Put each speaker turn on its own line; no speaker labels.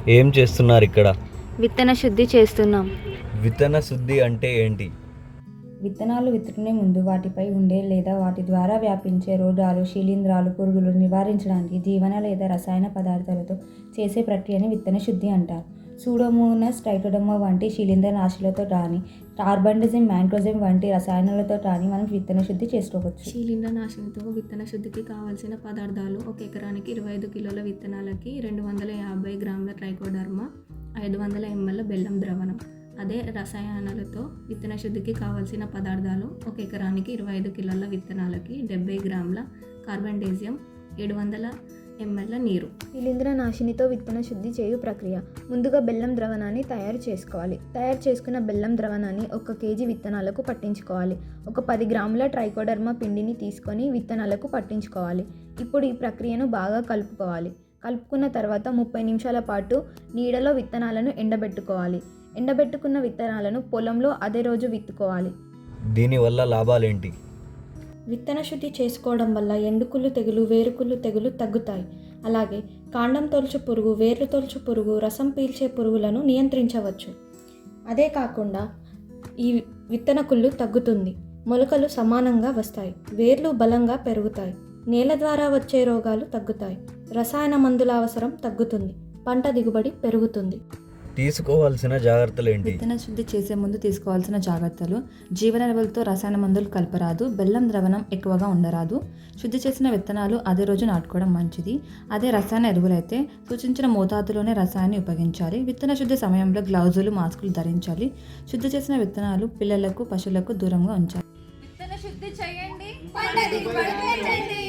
ఏం చేస్తున్నారు ఇక్కడ?
విత్తన శుద్ధి చేస్తున్నాం.
విత్తన శుద్ధి అంటే ఏంటి?
విత్తనాలు విత్తుకునే ముందు వాటిపై ఉండే లేదా వాటి ద్వారా వ్యాపించే రోగాలు, శిలీంధ్రాలు, పురుగులు నివారించడానికి జీవన లేదా రసాయన పదార్థాలతో చేసే ప్రక్రియని విత్తన శుద్ధి అంటారు. సూడోమోనాస్ ట్రైకోడర్మా వంటి శిలీంద్రనాశులతో కానీ, కార్బండిజం, మ్యాంకోజెబ్ వంటి రసాయనాలతో కానీ మనం విత్తన శుద్ధి చేసుకోవచ్చు.
శిలీంద్రనాశినితో విత్తన శుద్ధికి కావలసిన పదార్థాలు: 1 ఎకరానికి 25 కిలోల విత్తనాలకి 250 గ్రాముల ట్రైకోడర్మా, 500 ml బెల్లం ద్రవణం. అదే రసాయనాలతో విత్తన శుద్ధికి కావలసిన పదార్థాలు: 1 ఎకరానికి 25 కిలోల విత్తనాలకి 70 గ్రాముల కార్బండిజం, 700 ml నీరు.
శిలీంద్రనాశినితో విత్తన శుద్ధి చేయు ప్రక్రియ: ముందుగా బెల్లం ద్రవణాన్ని తయారు చేసుకోవాలి. తయారు చేసుకున్న బెల్లం ద్రవణాన్ని 1 kg విత్తనాలకు పట్టించుకోవాలి. ఒక 10 గ్రాముల ట్రైకోడర్మా పిండిని తీసుకొని విత్తనాలకు పట్టించుకోవాలి. ఇప్పుడు ఈ ప్రక్రియను బాగా కలుపుకోవాలి. కలుపుకున్న తర్వాత 30 నిమిషాల పాటు నీడలో విత్తనాలను ఎండబెట్టుకోవాలి. ఎండబెట్టుకున్న విత్తనాలను పొలంలో అదే రోజు విత్తుకోవాలి.
దీనివల్ల లాభాలేంటి?
విత్తన శుద్ధి చేసుకోవడం వల్ల ఎండుకుళ్ళు తెగులు, వేరుకుళ్ళు తెగులు తగ్గుతాయి. అలాగే కాండం తొలుచు పురుగు, వేర్లు తొలుచు పురుగు, రసం పీల్చే పురుగులను నియంత్రించవచ్చు. అదే కాకుండా ఈ విత్తన కుళ్ళు తగ్గుతుంది. మొలకలు సమానంగా వస్తాయి. వేర్లు బలంగా పెరుగుతాయి. నేల ద్వారా వచ్చే రోగాలు తగ్గుతాయి. రసాయన మందుల అవసరం తగ్గుతుంది. పంట దిగుబడి పెరుగుతుంది.
తీసుకోవాల్సిన జాగ్రత్తలు ఏంటి?
విత్తన శుద్ధి చేసే ముందు తీసుకోవాల్సిన జాగ్రత్తలు: జీవన ఎరువులతో రసాయన మందులు కలపరాదు. బెల్లం ద్రవణం ఎక్కువగా ఉండరాదు. శుద్ధి చేసిన విత్తనాలు అదే రోజు నాటుకోవడం మంచిది. అదే రసాయన ఎరువులైతే సూచించిన మోతాదులోనే రసాయనాన్ని ఉపయోగించాలి. విత్తన శుద్ధి సమయంలో గ్లౌజులు, మాస్కులు ధరించాలి. శుద్ధి చేసిన విత్తనాలు పిల్లలకు, పశువులకు దూరంగా ఉంచాలి.
విత్తన శుద్ధి చేయండి, పంట దిగుబడి పెంచండి.